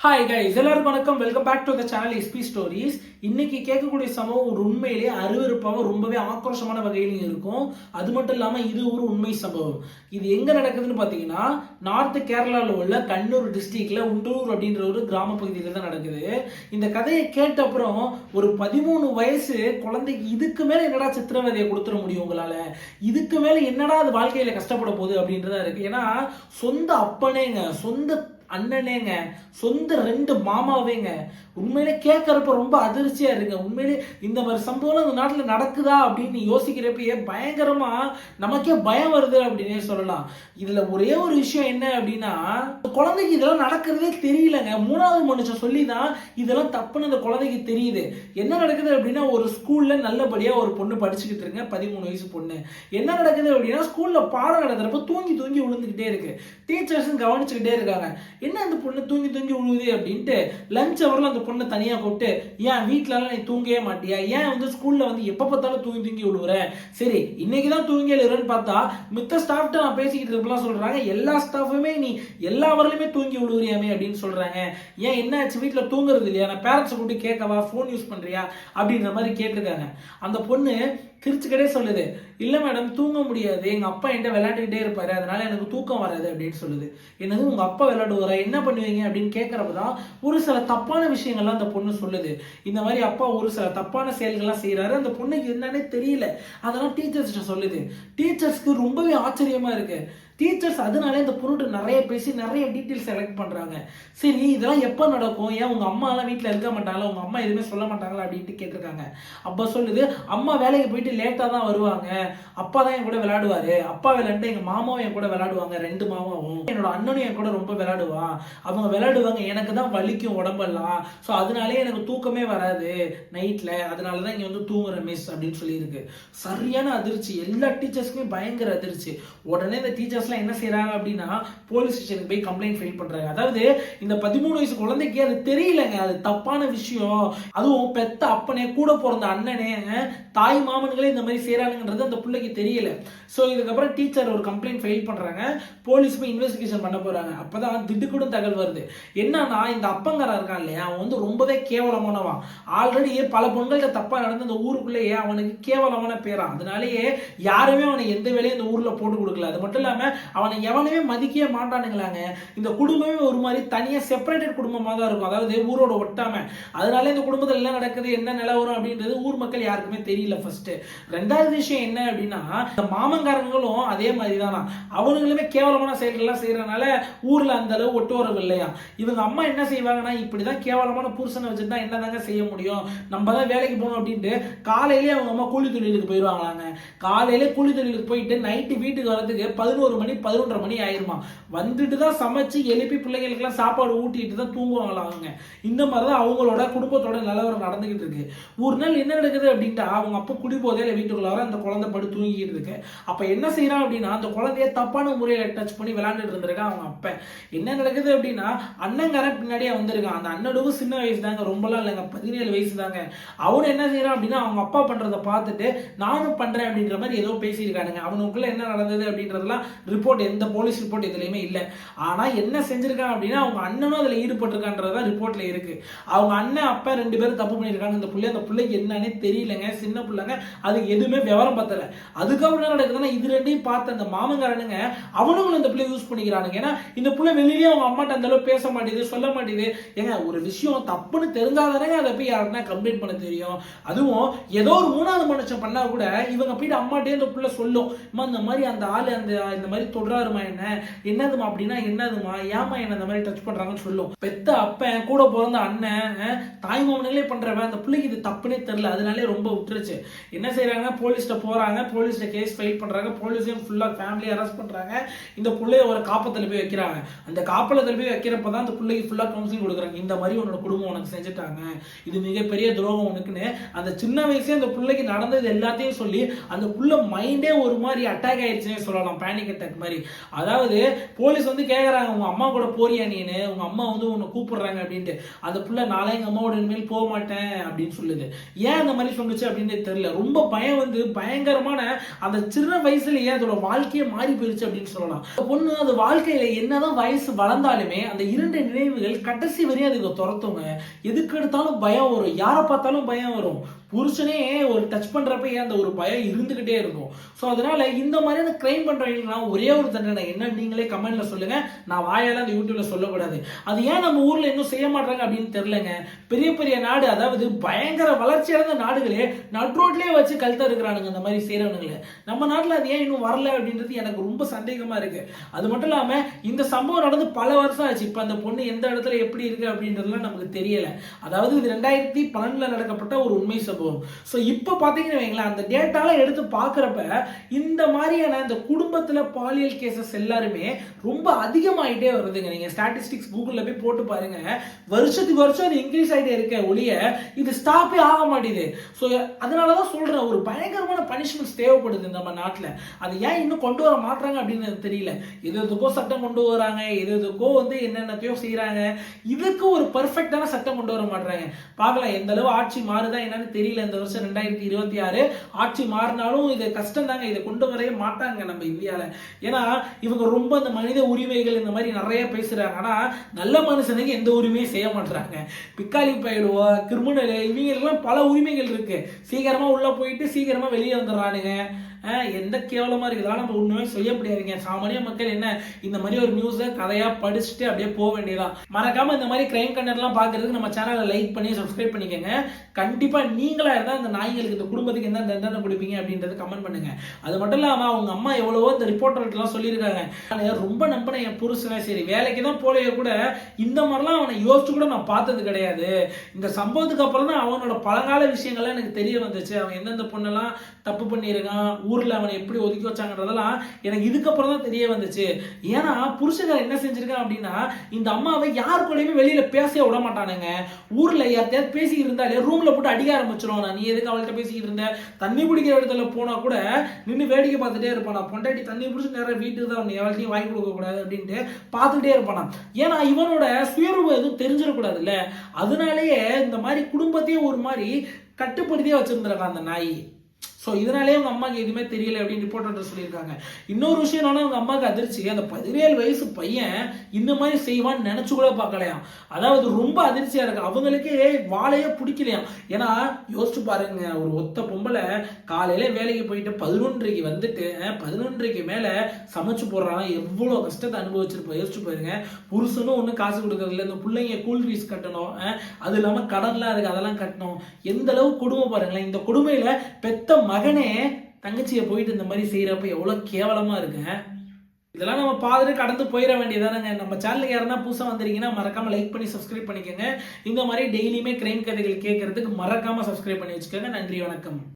Hi guys, எல்லாருக்கும் வணக்கம். Welcome back to the channel SP stories. இன்னைக்கு கேட்கக்கூடிய சம்பவம் ஒரு உண்மையிலேயே அருவருப்பாக ரொம்பவே ஆக்ரோஷமான வகையிலும் இருக்கும். அது மட்டும் இல்லாமல் இது ஒரு உண்மை சம்பவம். இது எங்கே நடக்குதுன்னு பார்த்தீங்கன்னா, நார்த் கேரளாவில் உள்ள கண்ணூர் டிஸ்ட்ரிக்ட்ல உண்டூர் அப்படின்ற ஒரு கிராம பகுதியில் தான் நடக்குது. இந்த கதையை கேட்ட அப்புறம் ஒரு 13 வயசு குழந்தைக்கு இதுக்கு மேலே என்னடா சித்திரவதையை கொடுத்துட முடியும் உங்களால, இதுக்கு மேலே என்னடா அது வாழ்க்கையில் கஷ்டப்பட போகுது அப்படின்றதா இருக்கு. ஏன்னா சொந்த அப்பனேங்க, சொந்த அண்ணனேங்க, சொந்த 2 மாமாவேங்க. உண்மையிலே கேட்கறப்ப ரொம்ப அதிர்ச்சியா இருக்கு. உண்மையிலே இந்த மாதிரி சம்பவம் இந்த நாட்டில் நடக்குதா அப்படின்னு யோசிக்கிறப்பயே பயங்கரமா நமக்கே பயம் வருது அப்படின்னே சொல்லலாம். இதுல ஒரே ஒரு விஷயம் என்ன அப்படின்னா, குழந்தைக்கு இதெல்லாம் நடக்கிறதே தெரியலங்க. 3வது மனுஷன் சொல்லி தான் இதெல்லாம் தப்புன்னு அந்த குழந்தைக்கு தெரியுது. என்ன நடக்குது அப்படின்னா, ஒரு ஸ்கூல்ல நல்லபடியா ஒரு பொண்ணு படிச்சுக்கிட்டு இருங்க, 13 வயசு பொண்ணு. என்ன நடக்குது அப்படின்னா, ஸ்கூல்ல பாடம் நடக்கிறப்ப தூங்கி தூங்கி விழுந்துகிட்டே இருக்கு. டீச்சர்ஸும் கவனிச்சுக்கிட்டே இருக்காங்க. என்ன அந்த பொண்ணு தூங்கி தூங்கி விழுவுது அப்படின்ட்டு லஞ்ச் அவர்ல அந்த பொண்ணை தனியா கூப்பிட்டு, ஏன் வீட்டுலலாம் நீ தூங்கவே மாட்டியா, ஏன் ஸ்கூல்ல எப்ப பார்த்தாலும் தூங்கி தூங்கி விழுவுற, சரி இன்னைக்குதான் தூங்கி எழுறன்னு பார்த்தா மித்த ஸ்டாஃப்ட்ட நான் பேசிக்கிட்டு இருப்பலாம் சொல்றாங்க, எல்லா ஸ்டாஃபுமே நீ எல்லா வரலையுமே தூங்கி விழுவுறியாமே அப்படின்னு சொல்றாங்க. ஏன் என்ன ஆச்சு, வீட்டுல தூங்குறது இல்லையா, நான் பேரண்ட்ஸை கூப்பிட்டு கேட்கவா, போன் யூஸ் பண்றியா அப்படின்ற மாதிரி கேட்டிருக்காங்க. அந்த பொண்ணு கிரிச்சுக்கிட்டே சொல்லுது, இல்ல மேடம் தூங்க முடியாது, எங்க அப்பா என்கிட்ட விளையாண்டுக்கிட்டே இருப்பாரு, அதனால எனக்கு தூக்கம் வராது அப்படின்னு சொல்லுது. என்னது உங்க அப்பா விளையாடுவாரா, என்ன பண்ணுவீங்க அப்படின்னு கேட்கறப்பதான் ஒரு சில தப்பான விஷயங்கள்லாம் அந்த பொண்ணு சொல்லுது. இந்த மாதிரி அப்பா ஒரு சில தப்பான செயல்கள்லாம் செய்யறாரு, அந்த பொண்ணுக்கு என்னன்னே தெரியல, அதெல்லாம் டீச்சர்ஸ்கிட்ட சொல்லுது. டீச்சர்ஸ்க்கு ரொம்பவே ஆச்சரியமா இருக்கு. டீச்சர்ஸ் அதனால இந்த பொருட்டு நிறைய பேசி நிறைய டீட்டெயில்ஸ் செலக்ட் பண்றாங்க. சரி இதெல்லாம் எப்போ நடக்கும், ஏன் உங்க அம்மா எல்லாம் வீட்டில் இருக்க மாட்டாங்களா, உங்க அம்மா எதுவுமே சொல்ல மாட்டாங்களா அப்படின்ட்டு கேட்டிருக்காங்க. அப்ப சொல்லுது, அம்மா வேலைக்கு போயிட்டு லேட்டா தான் வருவாங்க, அப்பா தான் என் கூட விளையாடுவாரு, அப்பா விளையாண்டு எங்க மாமாவும் என் கூட விளையாடுவாங்க, 2 மாமாவும், என்னோட அண்ணனும் என் கூட ரொம்ப விளையாடுவான், அவங்க விளையாடுவாங்க, எனக்கு தான் வலிக்கும் உடம்பெல்லாம், ஸோ அதனாலே எனக்கு தூக்கமே வராது நைட்ல, அதனாலதான் இங்க தூங்குற மிஸ் அப்படின்னு சொல்லியிருக்கு. சரியான அதிர்ச்சி, எல்லா டீச்சர்ஸ்க்குமே பயங்கர அதிர்ச்சி. உடனே இந்த டீச்சர்ஸ் என்ன செய்யறாங்க அப்படின்னா, போலீஸ் ஸ்டேஷனுக்கு போய் கம்ப்ளைண்ட் ஃபைல் பண்றாங்க. அதாவது இந்த 13 வயசு குழந்தைக்கு அது தெரியலங்க, அது தப்பான விஷயம். அதுவும் பெத்த அப்பனே, கூட பிறந்த அண்ணனே, தாய் மாமன்களே இந்த மாதிரி செய்யறாங்கன்றது அந்த பிள்ளைக்கு தெரியல. சோ இதுக்கப்புறம் டீச்சர் ஒரு கம்ப்ளைண்ட் ஃபைல் பண்றாங்க, போலீஸ் போய் இன்வெஸ்டிகேஷன் பண்ண போறாங்க. அப்பதான் திடுக்குடன் தகவல் வருது. என்னன்னா, இந்த அப்பங்காரா இருக்கான் இல்லையா, அவன் ரொம்பவே கேவலமானவன். ஆல்ரெடி பல பொண்கள்கிட்ட தப்பா நடந்து அந்த ஊருக்குள்ளேயே அவனுக்கு கேவலமான பேரா, அதனாலேயே யாருமே அவனை எந்த வேலையும் இந்த ஊர்ல போட்டு கொடுக்கல. அது மட்டும் இல்லாம அவனை எவனுமே மதிக்கவே மாட்டானுங்களாங்க. இந்த குடும்பமே ஒரு மாதிரி தனியா செப்பரேட்டட் குடும்பமா தான் இருக்கும், அதாவது ஊரோட ஒட்டாம. அதனால இந்த குடும்பத்தில் என்ன நடக்குது, என்ன நிலவரம் அப்படின்றது ஊர் மக்கள் யாருக்குமே தெரியல ஃபர்ஸ்ட். 2வது விஷயம் என்ன அப்படின்னா, இந்த மாமங்காரங்களும் அதே மாதிரி தானா, அவனுங்களுமே கேவலமான செயல்கள்லாம் செய்யறதுனால ஊர்ல அந்த அளவு ஒட்டு வரவு இல்லையா. இவங்க அம்மா என்ன செய்வாங்கன்னா, இப்படிதான் கேவலமான புருஷனை வச்சுதான் என்னதாங்க செய்ய முடியும், நம்ம தான் வேலைக்கு போகணும் அப்படின்ட்டு காலையிலேயே அவங்க அம்மா கூலி தொழிலுக்கு போயிடுவாங்களாங்க. காலையிலே கூலி தொழிலுக்கு போயிட்டு நைட்டு வீட்டுக்கு வரதுக்கு 11 மணி 11:30 மணி ஆயிருமா. வந்துட்டு தான் சமைச்சு எழுப்பி பிள்ளைகளுக்கெல்லாம் சாப்பாடு ஊட்டிட்டு தான் தூங்குவாங்களாம் அவங்க. இந்த மாதிரிதான் அவங்களோட குடும்பத்தோட நிலவரம் நடந்துகிட்டு இருக்கு. ஒரு நாள் என்ன நடக்குது அப்படின்ட்டா, அவங்க அப்பா குடி போதையில வீட்டுக்குள்ள அந்த குழந்தை படுத்து தூங்கிட்டு இருக்கு. அப்ப என்ன செய்யறான் அப்படின்னா, அந்த குழந்தைய தப்பான முறையில டச் பண்ணி விளையாண்டுட்டு இருந்திருக்கான் அவங்க அப்ப. என்ன நடக்குது அப்படின்னா, அண்ணங்காரன் பின்னாடியே வந்திருக்கான். அந்த அண்ணனுக்கும் சின்ன வயசு தாங்க, ரொம்பலாம் இல்லைங்க, 17 வயசு தாங்க. அவனு என்ன செய்யறான் அப்படின்னா, அவங்க அப்பா பண்றதை பார்த்துட்டு நானும் பண்றேன் அப்படின்ற மாதிரி ஏதோ பேசியிருக்கானுங்க. அவனுக்குள்ள என்ன நடந்தது அப்படின்றதெல்லாம் ரிப்போர்ட், எந்த போலீஸ் ரிப்போர்ட் எதுலையுமே இல்லை. ஆனா என்ன செஞ்சிருக்காங்க அப்படின்னா, அவங்க அண்ணனும் அதுல ஈடுபட்டிருக்கான்றதா ரிப்போர்ட்ல இருக்கு. அவங்க அண்ணன் அப்பா 2 பேரும் தப்பு பண்ணிருக்காங்க. இந்த பிள்ளைக்கு என்னன்னே தெரியலங்க, சின்ன பிள்ளைங்க, அதுக்கு எதுவுமே விவரம் பத்தல. அதுக்கப்புறம் என்ன நடக்குதுன்னா, இது 2ஐயும் பார்த்த அந்த மாமங்காரனுங்க அவனுங்களும் இந்த பிள்ளை யூஸ் பண்ணிக்கிறானுங்க. ஏன்னா இந்த பிள்ளை வெளியே அவங்க அம்மாட்ட அந்த அளவு பேச மாட்டேது, சொல்ல மாட்டேது. ஏங்க ஒரு விஷயம் தப்புன்னு தெரிஞ்சாதானே அதை போய் யாருன்னா கம்ப்ளைண்ட் பண்ண தெரியும். அதுவும் ஏதோ ஒரு 3வது மனுஷன் பண்ணா கூட இவங்க போயிட்டு அம்மாட்டே இந்த பிள்ளை சொல்லும், இந்த மாதிரி அந்த ஆளு இந்த மாதிரி தொடராருமா, என்னதுமா அப்படின்னா என்னதுமா, ஏமா என்ன இந்த மாதிரி டச் பண்றாங்கன்னு சொல்லும். பெத்த அப்பன், கூட பிறந்த அண்ணன், தாய் மாமனங்களே பண்றவன் அந்த பிள்ளைக்கு இது தப்புனே தெரியல, அதனாலே ரொம்ப விட்டுருச்சு. என்ன செய்யறாங்க, போலீஸ்ட போறாங்க, போலீஸ்ட கேஸ் ஃபைல் பண்றாங்க, போலீஸையும் ஃபுல்லா ஃபேமிலி அரெஸ்ட் பண்றாங்க. இந்த பிள்ளைய ஒரு காப்பத்துல போய் வைக்கிறாங்க. அந்த காப்பலத்துல போய் வைக்கிறப்பதான் அந்த பிள்ளைக்கு ஃபுல்லா கவுன்சிலிங் கொடுக்குறாங்க. இந்த மாதிரி உன்னோட குடும்பம் உனக்கு செஞ்சுட்டாங்க, இது மிகப்பெரிய துரோகம் உனக்குன்னு. அந்த சின்ன வயசே அந்த பிள்ளைக்கு நடந்தது எல்லாத்தையும் சொல்லி அந்த புள்ள மைண்டே ஒரு மாதிரி அட்டாக் ஆயிடுச்சுன்னு சொல்லலாம், பேனிக் அட்டாக். அட்டாக் மாதிரி. அதாவது போலீஸ் வந்து கேட்குறாங்க, உங்க அம்மா கூட போறியா நீனு, உங்க அம்மா வந்து உன்னை கூப்பிடுறாங்க அப்படின்ட்டு. அந்த புள்ள நாளை எங்க அம்மாவோட இனிமேல் போக மாட்டேன் அப்படின்னு சொல்லுது. ஏன் அந்த மாதிரி சொன்னுச்சு அப்படின்னு தெரியல. ரொம்ப பயம் வந்து பயங்கரமான அந்த சின்ன வயசுலயே அதோட வாழ்க்கையே மாறி போயிருச்சு அப்படின்னு சொல்லலாம். பொண்ணு அது வாழ்க்கையில என்னதான் வயசு வளர்ந்தாலுமே அந்த இரண்டு நினைவுகள் கடைசி வரையும் அதுக்கு துரத்துங்க. எதுக்கு எடுத்தாலும் பயம் வரும், யாரை பார்த்தாலும் பயம் வரும். புருஷனே ஒரு டச் பண்றப்ப அந்த ஒரு பயம் இருந்துகிட்டே இருக்கும். ஸோ அதனால இந்த மாதிரியான கிரைம் பண்றவங்களுக்கு ஒரே ஒரு தண்டனை என்ன நீங்களே கமெண்ட்ல சொல்லுங்க. நான் வாயால அந்த யூடியூப்ல சொல்லக்கூடாது. அது ஏன் நம்ம ஊர்ல இன்னும் செய்ய மாட்டாங்க அப்படின்னு தெரியலங்க. பெரிய பெரிய நாடு, அதாவது பயங்கர வளர்ச்சி அடைந்த நாடுகளே நட்ரோட்லயே வச்சு கழுத்த இருக்கிறானுங்க இந்த மாதிரி செய்யறவனுங்களே. நம்ம நாட்டில் அது ஏன் இன்னும் வரல அப்படின்றது எனக்கு ரொம்ப சந்தேகமா இருக்கு. அது மட்டும் இல்லாம இந்த சம்பவம் நடந்து பல வருஷம் ஆச்சு. இப்ப அந்த பொண்ணு எந்த இடத்துல எப்படி இருக்கு அப்படின்றதுலாம் நமக்கு தெரியல. அதாவது இது 2012 நடக்கப்பட்ட ஒரு உண்மை சம்பவம். சோ இப்போ பாத்தீங்கன்னா வைங்களேன், அந்த டேட்டாலாம் எடுத்து பாக்குறப்ப இந்த மாதிரியான இந்த குடும்பத்துல பாலியல் கேசஸ் எல்லாருமே ரொம்ப அதிகமாயிட்டே வருதுங்க. நீங்க ஸ்டாட்டிஸ்டிக்ஸ் கூகுள்ல போய் போட்டு பாருங்க, வருஷத்துக்கு வருஷம் அது இன்க்ரீஸ் ஆயிட்டே இருக்க ஒழிய இது ஸ்டாப்பே ஆக மாட்டேங்குது. ஸோ அதனாலதான் சொல்றேன், ஒரு பயங்கரமான பனிஷ்மெண்ட்ஸ் தேவைப்படுது நம்ம நாட்டில். அது ஏன் இன்னும் கொண்டு வர மாட்டாங்க அப்படின்னு தெரியல. எதுக்கோ சட்டம் கொண்டு வராங்க, எதுக்கோ வந்து என்னென்னத்தையோ செய்யறாங்க. இதுக்கு ஒரு பெர்ஃபெக்டான சட்டம் கொண்டு வர மாட்டாங்க. பார்க்கலாம் எந்த அளவு ஆட்சி மாறுதா என்னன்னு தெரியல. இந்த வருஷம் 2026 ஆட்சி மாறினாலும் இது கஷ்டம் தாங்க. இதை கொண்டு வரவே மாட்டாங்க நம்ம இந்தியால. ஏன்னா இவங்க ரொம்ப இந்த மனித உரிமைகள் இந்த மாதிரி நிறைய பேசுறாங்க. ஆனா நல்ல மனுஷனுக்கு எந்த உரிமையும் செய்ய மாட்டாங்க. பிக்காலி பயிடுவோ கிரிமினல் இவங்களுக்கெல்லாம் பல உரிமைகள் இருக்கு. சீக்கிரமா உள்ள போயிட்டு சீக்கிரமா வெளியே வந்துடுறானுங்க. எந்த கேவலமா இருக்குதா நம்ம ஒண்ணுமே செய்ய முடியாதுங்க. சாமானிய மக்கள் என்ன இந்த மாதிரி ஒரு நியூஸை கதையா படிச்சுட்டு அப்படியே போக வேண்டியதான். மறக்காம இந்த மாதிரி கிரைம் கண்டென்ட்லாம் பாக்குறதுக்கு நம்ம சேனலை லைக் பண்ணி சப்ஸ்கிரைப் பண்ணிக்கோங்க. கண்டிப்பா நீங்களா இருந்தா இந்த நாய்களுக்கு இந்த குடும்பத்துக்கு என்ன தண்டனை கொடுப்பீங்க அப்படின்றது கமெண்ட் பண்ணுங்க. அது மட்டும் இல்லாம அவங்க அம்மா எவ்வளவோ இந்த ரிப்போர்ட்டர்லாம் சொல்லியிருக்காங்க, ரொம்ப நம்பின என் புருஷனை சரி வேலைக்கு தான் போலையோ கூட இந்த மாதிரிலாம் அவனை யோசிச்சு கூட நான் பார்த்தது கிடையாது. இந்த சம்பவத்துக்கு அப்புறம் தான் அவனோட பழங்கால விஷயங்கள்லாம் எனக்கு தெரிய வந்துச்சு. அவன் எந்தெந்த பொண்ணெல்லாம் தப்பு பண்ணியிருக்கான், ஊர்ல அவனை எப்படி ஒதுக்கி வச்சாங்கன்றதெல்லாம் எனக்கு இதுக்கப்புறம் தான் தெரிய வந்துச்சு. ஏன்னா புருஷன் என்ன செஞ்சிருக்கான் அப்படின்னா, இந்த அம்மாவை யார் கூடயுமே வெளியில பேச விட மாட்டானுங்க. ஊர்ல யார்த்தையாவது பேசிக்கிட்டு இருந்தாலே ரூம்ல போட்டு அடிக்க ஆரம்பிச்சிருவான். நீ எதுக்கு அவள்கிட்ட பேசிக்கிட்டு இருந்த, தண்ணி பிடிக்கிற இடத்துல போனா கூட நின்று வேடிக்கை பார்த்துட்டே இருப்பானா. பொண்டாட்டி தண்ணி பிடிச்சி நேரம் வீட்டுக்கு தான் எவ்வளோத்தையும் வாங்கி கொடுக்க கூடாது அப்படின்ட்டு பார்த்துக்கிட்டே இருப்பானா. ஏன்னா இவனோட சுயரூபம் எதுவும் தெரிஞ்சிடக்கூடாதுல்ல. அதனாலேயே இந்த மாதிரி குடும்பத்தையே ஒரு மாதிரி கட்டுப்படுத்தியே வச்சிருந்திருக்கான் அந்த நாய். ஸோ இதனாலே அவங்க அம்மாவுக்கு எதுவுமே தெரியல அப்படின்னு ரிப்போர்ட்டர் சொல்லியிருக்காங்க. இன்னொரு விஷயம் என்னன்னா, அவங்க அம்மாவுக்கு அதிர்ச்சி, அந்த 17 வயசு பையன் இந்த மாதிரி செய்வான்னு நினைச்சு கூட பார்க்கலையாம். அதாவது ரொம்ப அதிர்ச்சியா இருக்கு. அவங்களுக்கே வாழையே பிடிக்கலையாம். ஏன்னா யோசிச்சு பாருங்க, ஒரு ஒத்த பொம்பளை காலையில வேலைக்கு போயிட்டு 11:30 வந்துட்டு 11:30 மேல சமைச்சு போடுறாங்க. எவ்வளவு கஷ்டத்தை அனுபவிச்சிருப்போம் யோசிச்சு பாருங்க. புருஷனும் ஒன்றும் காசு கொடுக்கறது இல்லை, இந்த பிள்ளைங்க கூல் ஃபீஸ் கட்டணும், அது இல்லாம கடன்லாம் இருக்கு அதெல்லாம் கட்டணும். எந்த அளவு கொடுமை பாருங்களேன். இந்த கொடுமையில பெத்த மகனே தங்கச்சியை போயிட்டு இந்த மாதிரி செய்யறப்ப எவ்வளவு கேவலமா இருக்கு. இதெல்லாம் நம்ம பார்த்துட்டு கடந்து போயிட வேண்டியதானங்க. நம்ம சேனலுக்கு யாருன்னா புதுசா வந்துருக்கீங்கன்னா மறக்காம லைக் பண்ணி சப்ஸ்கிரைப் பண்ணிக்கோங்க. இந்த மாதிரி டெய்லியுமே கிரைம் கதைகள் கேட்கறதுக்கு மறக்காம சப்ஸ்கிரைப் பண்ணி வச்சுக்கோங்க. நன்றி, வணக்கம்.